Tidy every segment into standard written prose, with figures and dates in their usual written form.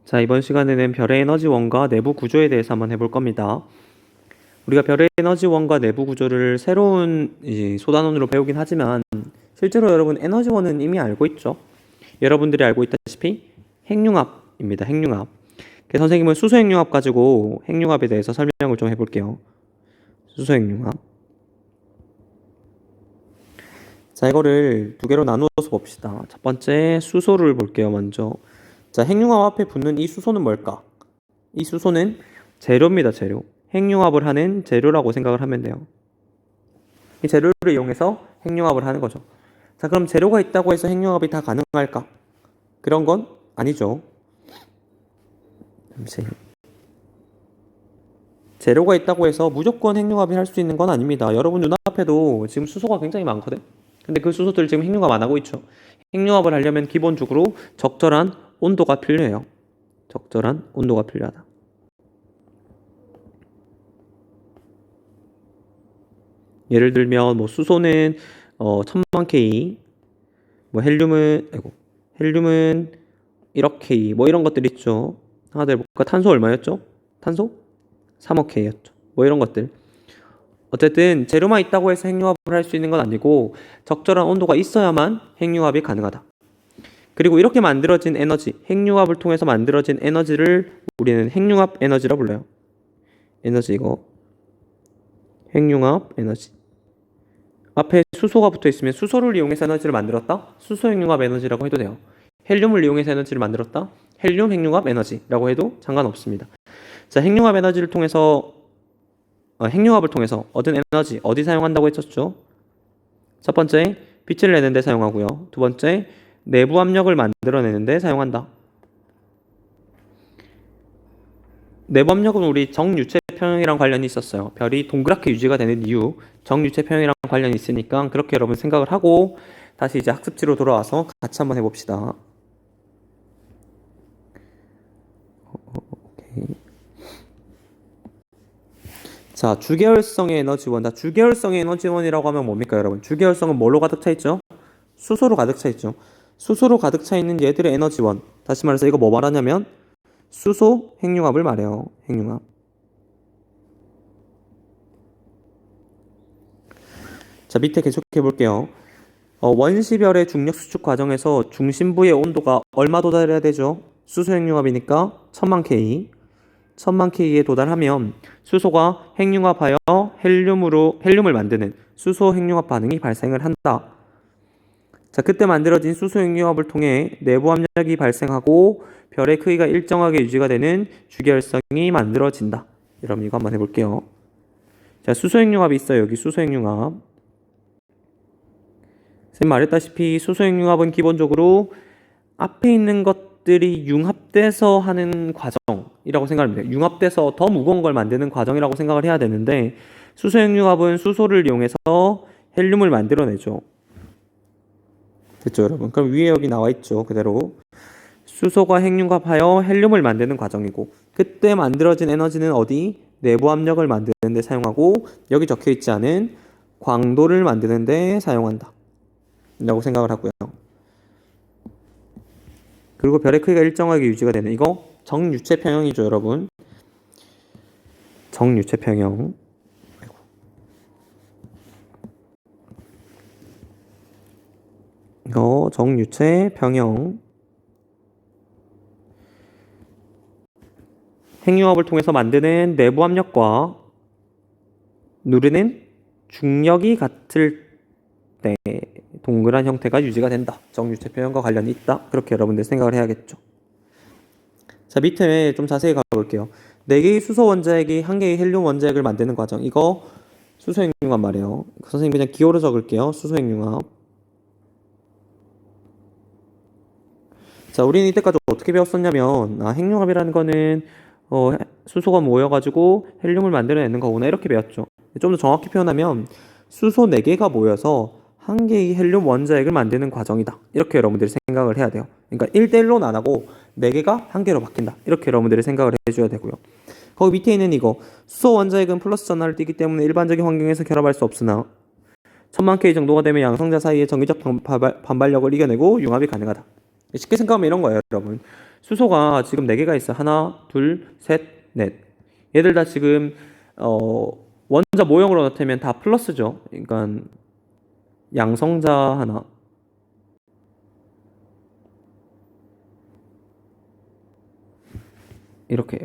자, 이번 시간에는 별의 에너지원과 내부 구조에 대해서 한번 해볼 겁니다. 우리가 별의 에너지원과 내부 구조를 새로운 소단원으로 배우긴 하지만 실제로 여러분 에너지원은 이미 알고 있죠. 여러분들이 알고 있다시피 핵융합입니다. 핵융합. 선생님은 수소 핵융합 가지고 핵융합에 대해서 설명을 좀 해볼게요. 수소 핵융합. 자, 이거를 두 개로 나누어서 봅시다. 첫 번째 수소를 볼게요. 먼저. 자, 핵융합 앞에 붙는 이 수소는 뭘까? 이 수소는 재료입니다. 재료. 핵융합을 하는 재료라고 생각을 하면 돼요. 이 재료를 이용해서 핵융합을 하는 거죠. 자, 그럼 재료가 있다고 해서 핵융합이 다 가능할까? 그런 건 아니죠. 잠시. 재료가 있다고 해서 무조건 핵융합이 할 수 있는 건 아닙니다. 여러분 눈앞에도 지금 수소가 굉장히 많거든. 근데 그 수소들 지금 핵융합 안 하고 있죠. 핵융합을 하려면 기본적으로 적절한 온도가 필요해요. 적절한 온도가 필요하다. 예를 들면 뭐 수소는 1000만 K, 뭐 헬륨은 1억 K, 뭐 이런 것들 있죠. 하나 더 해볼까? 탄소 얼마였죠? 탄소 3억 K였죠. 뭐 이런 것들. 어쨌든 재료만 있다고 해서 핵융합을 할 수 있는 건 아니고 적절한 온도가 있어야만 핵융합이 가능하다. 그리고 이렇게 만들어진 에너지, 핵융합을 통해서 만들어진 에너지를 우리는 핵융합 에너지라 불러요. 에너지 이거 핵융합 에너지. 앞에 수소가 붙어 있으면 수소를 이용해서 에너지를 만들었다? 수소 핵융합 에너지라고 해도 돼요. 헬륨을 이용해서 에너지를 만들었다? 헬륨 핵융합 에너지라고 해도 상관없습니다. 자, 핵융합 에너지를 통해서 핵융합을 통해서 얻은 에너지 어디 사용한다고 했었죠? 첫 번째, 빛을 내는 데 사용하고요. 두 번째, 내부 압력을 만들어내는 데 사용한다. 내부 압력은 우리 정유체 평형이랑 관련이 있었어요. 별이 동그랗게 유지가 되는 이유, 정유체 평형이랑 관련이 있으니까 그렇게 여러분 생각을 하고 다시 이제 학습지로 돌아와서 같이 한번 해봅시다. 오케이. 자, 주계열성의 에너지원. 주계열성의 에너지원이라고 하면 뭡니까, 여러분? 주계열성은 뭘로 가득 차 있죠? 수소로 가득 차 있죠. 수소로 가득 차 있는 얘들의 에너지원. 다시 말해서 이거 뭐 말하냐면 수소 핵융합을 말해요. 핵융합. 자, 밑에 계속해 볼게요. 원시별의 중력 수축 과정에서 중심부의 온도가 얼마 도달해야 되죠? 수소 핵융합이니까 1000만 K. 1000만 K에 도달하면 수소가 핵융합하여 헬륨을 만드는 수소 핵융합 반응이 발생을 한다. 자, 그때 만들어진 수소 핵융합을 통해 내부 압력이 발생하고 별의 크기가 일정하게 유지가 되는 주계열성이 만들어진다. 여러분 이거 한번 해볼게요. 자, 수소 핵융합이 있어요. 여기 수소 핵융합. 선생님 말했다시피 수소 핵융합은 기본적으로 앞에 있는 것들이 융합돼서 하는 과정이라고 생각하면 돼요. 융합돼서 더 무거운 걸 만드는 과정이라고 생각을 해야 되는데 수소 핵융합은 수소를 이용해서 헬륨을 만들어내죠. 됐죠, 여러분? 그럼 위에 여기 나와 있죠. 그대로. 수소가 핵융합하여 헬륨을 만드는 과정이고 그때 만들어진 에너지는 어디? 내부 압력을 만드는 데 사용하고 여기 적혀 있지 않은 광도를 만드는 데 사용한다. 라고 생각을 하고요. 그리고 별의 크기가 일정하게 유지가 되는 이거 정유체 평형이죠, 여러분. 정유체 평형. 이거 정유체 평형. 핵융합을 통해서 만드는 내부 압력과 누르는 중력이 같을 때 동그란 형태가 유지가 된다. 정유체 평형과 관련이 있다. 그렇게 여러분들 생각을 해야겠죠. 자, 밑에 좀 자세히 가볼게요. 4개의 수소 원자핵이 1개의 헬륨 원자핵을 만드는 과정. 이거 수소 핵융합 말이에요. 선생님 그냥 기호로 적을게요. 수소 핵융합. 자, 우리는 이때까지 어떻게 배웠었냐면 핵융합이라는 거는 수소가 모여가지고 헬륨을 만들어내는 거구나 이렇게 배웠죠. 좀 더 정확히 표현하면 수소 4개가 모여서 1개의 헬륨 원자핵을 만드는 과정이다. 이렇게 여러분들이 생각을 해야 돼요. 그러니까 1대1로는 안 하고 4개가 1개로 바뀐다. 이렇게 여러분들이 생각을 해줘야 되고요. 거기 밑에 있는 이거 수소 원자핵은 플러스 전하를 띠기 때문에 일반적인 환경에서 결합할 수 없으나 1000만 K 정도가 되면 양성자 사이의 정기적 반발력을 이겨내고 융합이 가능하다. 쉽게 생각하면 이런 거예요, 여러분. 수소가 지금 4개가 있어. 하나, 둘, 셋, 넷. 얘들 다 지금 원자 모형으로 나타내면 다 플러스죠. 그러니까 양성자 하나, 이렇게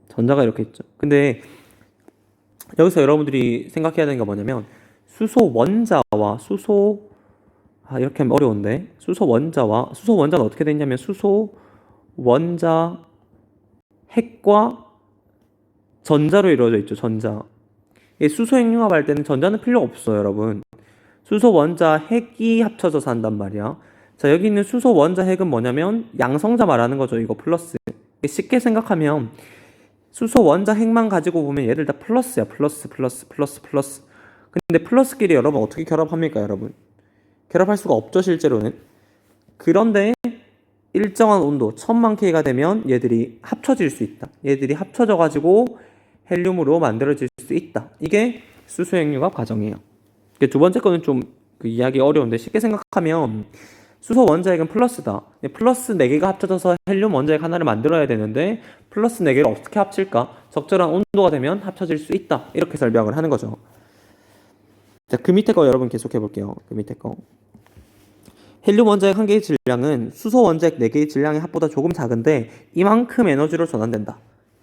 전자가 이렇게 있죠. 근데 여기서 여러분들이 생각해야 되는 게 뭐냐면 수소 원자와 이렇게 하면 어려운데 수소 원자는 어떻게 되냐면 수소 원자 핵과 전자로 이루어져 있죠. 전자. 이 수소 핵융합 할 때는 전자는 필요 없어요, 여러분. 수소 원자 핵이 합쳐져서 한단 말이야. 자, 여기 있는 수소 원자 핵은 뭐냐면 양성자 말하는 거죠. 이거 플러스. 쉽게 생각하면 수소 원자 핵만 가지고 보면 얘들 다 플러스야. 플러스. 근데 플러스끼리 여러분 어떻게 결합합니까, 여러분? 결합할 수가 없죠, 실제로는. 그런데 일정한 온도 1000만 K가 되면 얘들이 합쳐질 수 있다. 얘들이 합쳐져 가지고 헬륨으로 만들어질 수 있다. 이게 수소 핵융합 과정이에요. 두 번째 거는 좀 이해하기 어려운데 쉽게 생각하면 수소 원자핵은 플러스다. 플러스 4개가 합쳐져서 헬륨 원자핵 하나를 만들어야 되는데 플러스 4개를 어떻게 합칠까? 적절한 온도가 되면 합쳐질 수 있다. 이렇게 설명을 하는 거죠. 자, 그 밑에 거 여러분 계속 해볼게요. 그 밑에 거. 헬륨 원자핵 한 개의 질량은 수소 원자핵 4개의 질량의 합보다 조금 작은데 이만큼 에너지로 전환된다.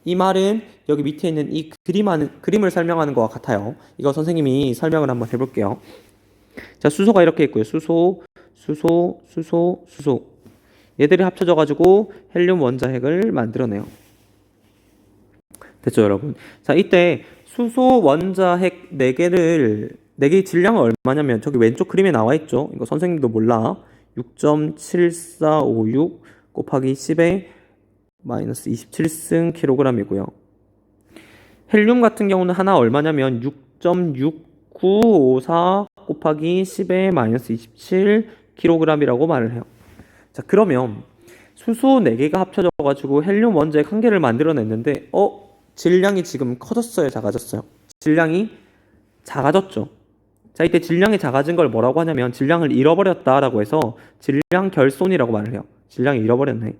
이 말은 여기 밑에 있는 이 그림을 설명하는 것과 같아요. 이거 선생님이 설명을 한번 해볼게요. 자, 수소가 이렇게 있고요. 수소. 얘들이 합쳐져가지고 헬륨 원자핵을 만들어내요. 됐죠, 여러분? 자, 이때 수소 원자핵 4개의 질량은 얼마냐면 저기 왼쪽 그림에 나와 있죠. 이거 선생님도 몰라. 6.7456 곱하기 10의 마이너스 27승 킬로그램이고요. 헬륨 같은 경우는 하나 얼마냐면 6.6954 곱하기 10의 마이너스 27 킬로그램이라고 말을 해요. 자, 그러면 수소 4개가 합쳐져 가지고 헬륨 원자핵 한 개를 만들어냈는데 질량이 지금 커졌어요, 작아졌어요? 질량이 작아졌죠. 자, 이때 질량이 작아진 걸 뭐라고 하냐면 질량을 잃어버렸다라고 해서 질량 결손이라고 말을 해요. 질량이 잃어버렸네.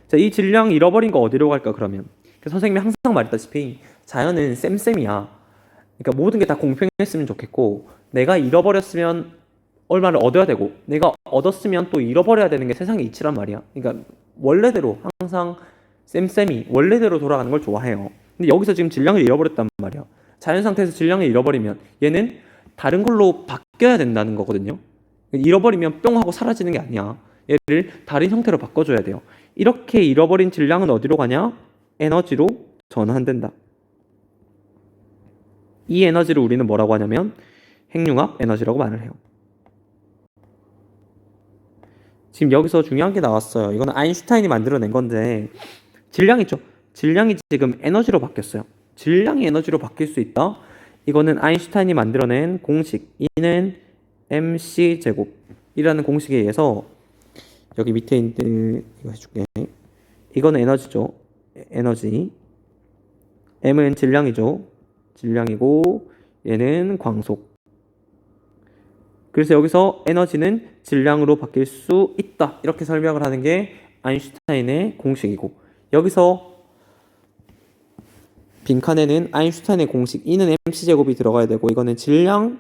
자, 이 질량 잃어버린 거 어디로 갈까 그러면? 선생님이 항상 말했다시피 자연은 쌤이야. 그러니까 모든 게 다 공평했으면 좋겠고 내가 잃어버렸으면 얼마를 얻어야 되고 내가 얻었으면 또 잃어버려야 되는 게 세상의 이치란 말이야. 그러니까 원래대로 항상 쌤이 원래대로 돌아가는 걸 좋아해요. 근데 여기서 지금 질량을 잃어버렸단 말이야. 자연 상태에서 질량을 잃어버리면 얘는 다른 걸로 바뀌어야 된다는 거거든요. 잃어버리면 뿅 하고 사라지는 게 아니야. 얘를 다른 형태로 바꿔줘야 돼요. 이렇게 잃어버린 질량은 어디로 가냐? 에너지로 전환된다. 이 에너지를 우리는 뭐라고 하냐면 핵융합 에너지라고 말을 해요. 지금 여기서 중요한 게 나왔어요. 이거는 아인슈타인이 만들어낸 건데 질량 있죠? 질량이 지금 에너지로 바뀌었어요. 질량이 에너지로 바뀔 수 있다. 이거는 아인슈타인이 만들어낸 공식 E는 mc 제곱이라는 공식에 의해서 여기 밑에 있는 이거 해줄게. 이거는 에너지죠. 에너지. m은 질량이죠. 질량이고 얘는 광속. 그래서 여기서 에너지는 질량으로 바뀔 수 있다. 이렇게 설명을 하는 게 아인슈타인의 공식이고 여기서 빈칸에는 아인슈타인의 공식 E는 mc제곱이 들어가야 되고 이거는 질량,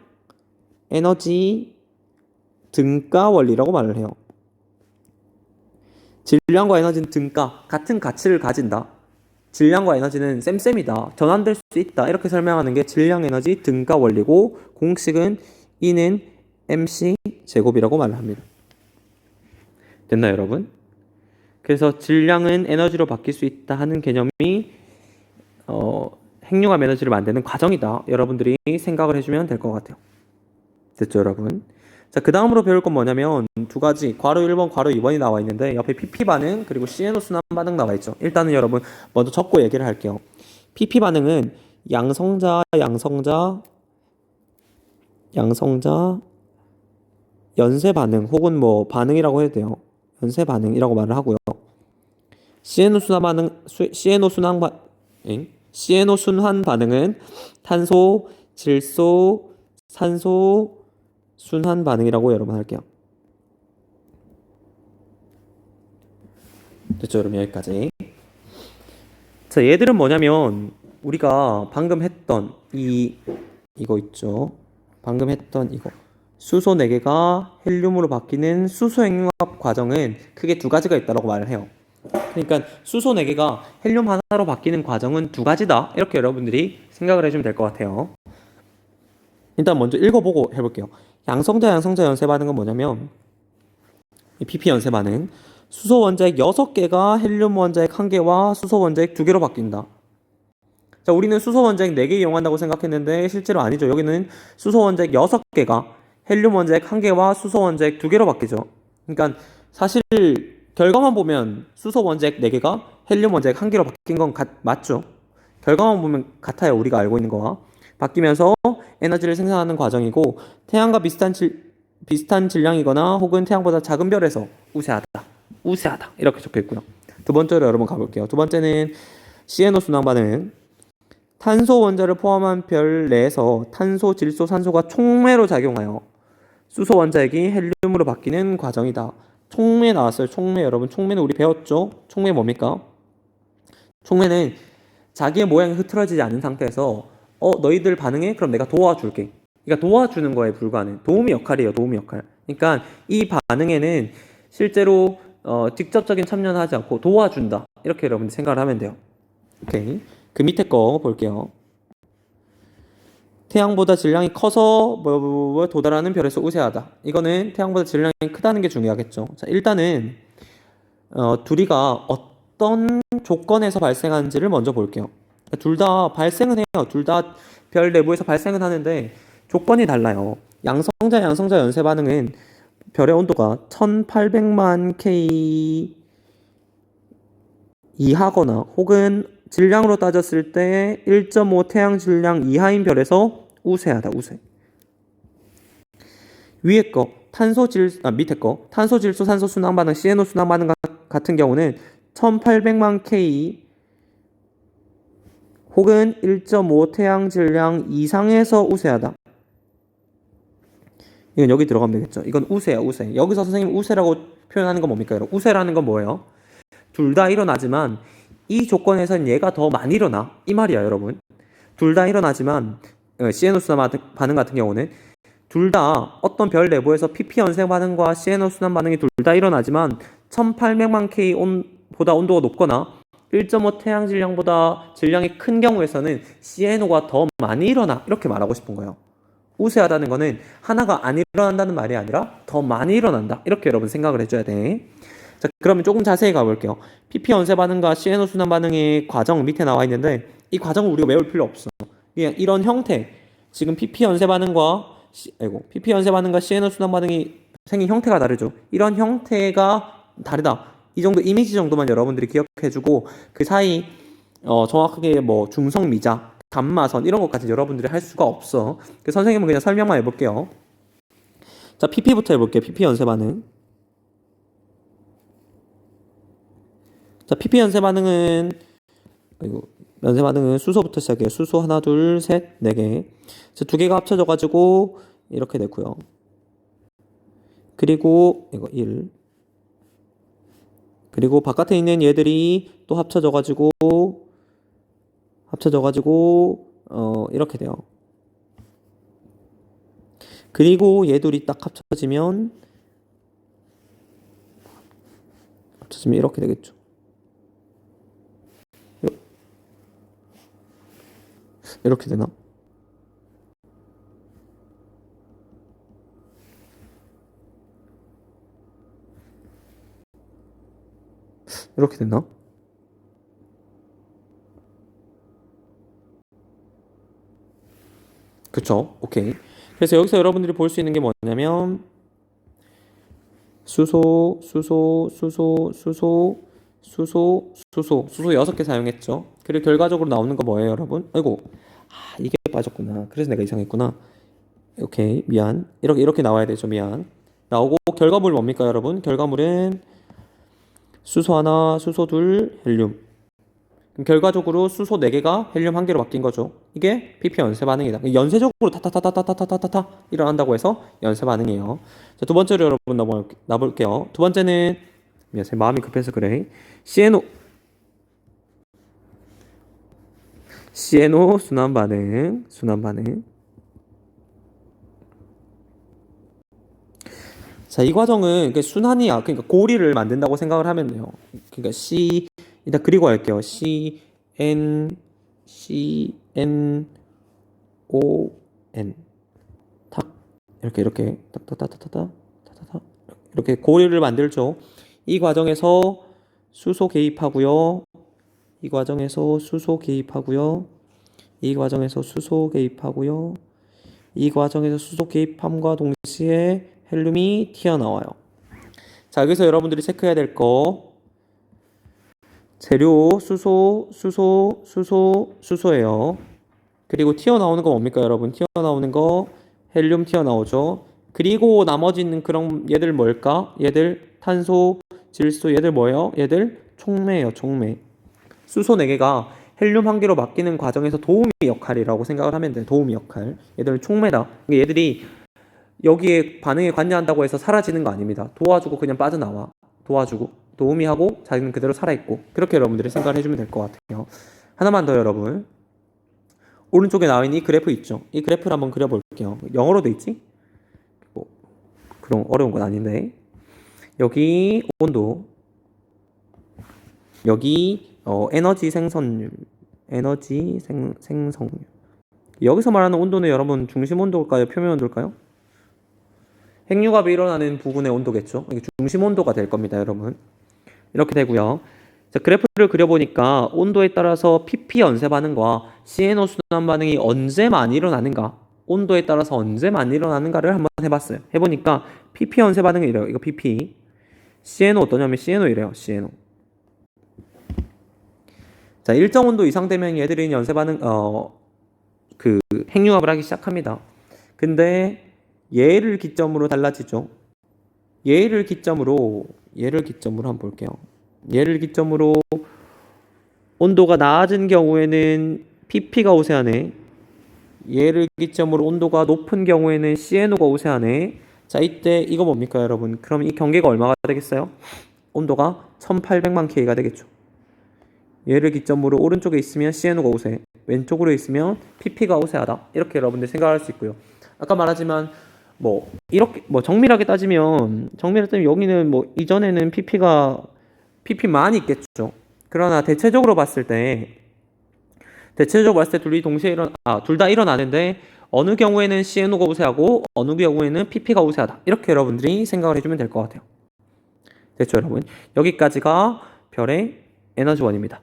에너지, 등가 원리라고 말을 해요. 질량과 에너지는 등가, 같은 가치를 가진다. 질량과 에너지는 쌤이다. 전환될 수 있다. 이렇게 설명하는 게 질량, 에너지, 등가 원리고 공식은 E는 mc제곱이라고 말을 합니다. 됐나요, 여러분? 그래서 질량은 에너지로 바뀔 수 있다 하는 개념이 핵융합 에너지를 만드는 과정이다. 여러분들이 생각을 해주면 될 것 같아요. 됐죠, 여러분? 자, 그 다음으로 배울 건 뭐냐면 두 가지, 괄호 1번, 괄호 2번이 나와 있는데 옆에 PP 반응 그리고 CNO 순환 반응 나와 있죠. 일단은 여러분 먼저 적고 얘기를 할게요. PP 반응은 양성자, 연쇄 반응 혹은 뭐 반응이라고 해도 돼요. 연쇄 반응이라고 말을 하고요. CNO 순환 반응은 탄소, 질소, 산소 순환 반응이라고 여러분 할게요. 됐죠? 여러분 여기까지. 자, 얘들은 뭐냐면 우리가 방금 했던 이거 있죠? 방금 했던 이거 수소 4개가 헬륨으로 바뀌는 수소 핵융합 과정은 크게 두 가지가 있다고 말을 해요. 그러니까 수소 4개가 헬륨 하나로 바뀌는 과정은 두 가지다. 이렇게 여러분들이 생각을 해주면 될 것 같아요. 일단 먼저 읽어보고 해볼게요. 양성자 연쇄 반응은 뭐냐면 이 PP 연쇄 반응 수소 원자핵 6개가 헬륨 원자핵 1개와 수소 원자핵 2개로 바뀐다. 자, 우리는 수소 원자핵 4개 이용한다고 생각했는데 실제로 아니죠. 여기는 수소 원자핵 6개가 헬륨 원자핵 1개와 수소 원자핵 2개로 바뀌죠. 그러니까 사실 결과만 보면 수소 원자핵 4개가 헬륨 원자핵 1개로 바뀐 건 맞죠. 결과만 보면 같아요. 우리가 알고 있는 거와. 바뀌면서 에너지를 생산하는 과정이고 태양과 비슷한 질량이거나 혹은 태양보다 작은 별에서 우세하다 이렇게 적혀 있고요. 두 번째로 여러분 가볼게요. 두 번째는 CNO 순환 반응. 탄소 원자를 포함한 별 내에서 탄소, 질소, 산소가 촉매로 작용하여 수소 원자핵이 헬륨으로 바뀌는 과정이다. 촉매 나왔어요. 촉매 여러분. 촉매는 우리 배웠죠? 촉매 뭡니까? 촉매는 자기의 모양이 흐트러지지 않은 상태에서 너희들 반응해? 그럼 내가 도와줄게. 그러니까 도와주는 거에 불과한 도우미 역할이에요. 도우미 역할. 그러니까 이 반응에는 실제로 직접적인 참여는 하지 않고 도와준다. 이렇게 여러분들 생각을 하면 돼요. 오케이. 그 밑에 거 볼게요. 태양보다 질량이 커서 도달하는 별에서 우세하다. 이거는 태양보다 질량이 크다는 게 중요하겠죠. 자, 일단은 둘이가 어떤 조건에서 발생하는지를 먼저 볼게요. 둘 다 발생은 해요. 둘 다 별 내부에서 발생은 하는데 조건이 달라요. 양성자 연쇄 반응은 별의 온도가 1800만 K 이하거나 혹은 질량으로 따졌을 때 1.5 태양 질량 이하인 별에서 우세하다. 우세. 위에 거 밑에 거 탄소 질소 산소 순환 반응 CNO 순환 반응 같은 경우는 1800만 K 혹은 1.5 태양 질량 이상에서 우세하다. 이건 여기 들어가면 되겠죠. 이건 우세야, 우세. 여기서 선생님 우세라고 표현하는 건 뭡니까, 여러분? 우세라는 건 뭐예요? 둘 다 일어나지만 이 조건에서는 얘가 더 많이 일어나. 이 말이야, 여러분. 둘 다 일어나지만 CNO 순환 반응 같은 경우는 둘 다 어떤 별 내부에서 PP 연쇄 반응과 CNO 순환 반응이 둘 다 일어나지만 1800만 K 보다 온도가 높거나 1.5 태양 질량보다 질량이 큰 경우에서는 CNO가 더 많이 일어나. 이렇게 말하고 싶은 거예요. 우세하다는 거는 하나가 안 일어난다는 말이 아니라 더 많이 일어난다. 이렇게 여러분 생각을 해줘야 돼. 자, 그러면 조금 자세히 가볼게요. PP 연쇄 반응과 CNO 순환 반응의 과정 밑에 나와 있는데 이 과정을 우리가 외울 필요 없어. 그냥 이런 형태, 지금 PP 연쇄 반응과 CNO 순환 반응이 생긴 형태가 다르죠. 이런 형태가 다르다. 이 정도 이미지 정도만 여러분들이 기억해주고 그 사이 정확하게 뭐 중성 미자, 감마선 이런 것까지 여러분들이 할 수가 없어. 그래서 선생님은 그냥 설명만 해볼게요. 자, PP부터 해볼게요. PP 연쇄 반응. 자, PP 연쇄 반응은 수소부터 시작해요. 수소 하나, 둘, 셋, 4개. 두 개가 합쳐져가지고 이렇게 되고요. 그리고 이거 1. 그리고 바깥에 있는 얘들이 또 합쳐져가지고 이렇게 돼요. 그리고 얘들이 딱 합쳐지면 이렇게 되겠죠. 이렇게 되나? 이렇게 됐나? 그쵸? 오케이. 그래서 여기서 여러분들이 볼 수 있는 게 뭐냐면 수소 6개 사용했죠. 그리고 결과적으로 나오는 거 뭐예요, 여러분? 아이고, 이게 빠졌구나. 그래서 내가 이상했구나. 오케이, 미안. 이렇게 나와야 되죠, 미안. 나오고 결과물 뭡니까, 여러분? 결과물은 수소 하나, 수소 둘, 헬륨. 그럼 결과적으로 수소 4개가 헬륨 1개로 바뀐 거죠. 이게 PP 연쇄 반응이다. 연쇄적으로 타타타타타타타타타 일어난다고 해서 연쇄 반응이에요. 자, 두 번째로 여러분 나볼게요. 두 번째는 미안, 제 마음이 급해서 그래. CNO 순환 반응. 자, 이 과정은 순환이야. 그러니까 고리를 만든다고 생각을 하면 돼요. 그러니까 일단 그리고 할게요. CNO 탁 이렇게 탁탁탁탁탁탁 이렇게 고리를 만들죠. 이 과정에서 수소 개입하고요. 이 과정에서 수소 개입함과 동시에 헬륨이 튀어나와요. 자, 여기서 여러분들이 체크해야 될 거 재료 수소예요. 그리고 튀어나오는 거 뭡니까, 여러분? 튀어나오는 거 헬륨 튀어나오죠. 그리고 나머지는 그럼 얘들 뭘까? 얘들 탄소, 질소, 얘들 뭐예요? 얘들 촉매예요, 촉매. 수소 4개가 헬륨 1개로 바뀌는 과정에서 도우미 역할이라고 생각을 하면 돼요. 도우미 역할. 얘들은 촉매다. 얘들이 여기에 반응에 관여한다고 해서 사라지는 거 아닙니다. 도와주고 그냥 빠져나와. 도우미 하고 자기는 그대로 살아있고. 그렇게 여러분들이 생각을 해주면 될 것 같아요. 하나만 더 여러분. 오른쪽에 나와 있는 이 그래프 있죠? 이 그래프를 한번 그려볼게요. 영어로 돼 있지? 뭐 그런 어려운 건 아닌데. 여기 온도, 여기 에너지 생성률. 여기서 말하는 온도는 여러분 중심 온도일까요? 표면 온도일까요? 핵융합이 일어나는 부분의 온도겠죠. 이게 중심 온도가 될 겁니다, 여러분. 이렇게 되고요. 자, 그래프를 그려보니까 온도에 따라서 PP 연쇄 반응과 CNO 순환 반응이 언제 많이 일어나는가, 온도에 따라서 언제 많이 일어나는가를 한번 해봤어요. 해보니까 PP 연쇄 반응은 이래요. 이거 PP. CNO 어떠냐면 CNO 이래요. CNO. 자, 일정 온도 이상 되면 얘들이 연쇄 반응 핵융합을 하기 시작합니다. 근데 얘를 기점으로 달라지죠. 얘를 기점으로 한번 볼게요. 얘를 기점으로 온도가 낮은 경우에는 PP가 우세하네. 얘를 기점으로 온도가 높은 경우에는 CNO가 우세하네. 자, 이때 이거 뭡니까, 여러분? 그럼 이 경계가 얼마가 되겠어요? 온도가 1800만 K가 되겠죠. 얘를 기점으로 오른쪽에 있으면 CNO가 우세, 왼쪽으로 있으면 PP가 우세하다. 이렇게 여러분들 생각할 수 있고요. 아까 말하지만 이렇게 정밀하게 따지면 여기는 이전에는 PP만 있겠죠. 그러나 대체적으로 봤을 때 둘 다 일어나는데 어느 경우에는 CNO가 우세하고 어느 경우에는 PP가 우세하다. 이렇게 여러분들이 생각을 해주면 될 것 같아요. 됐죠, 여러분? 여기까지가 별의 에너지원입니다.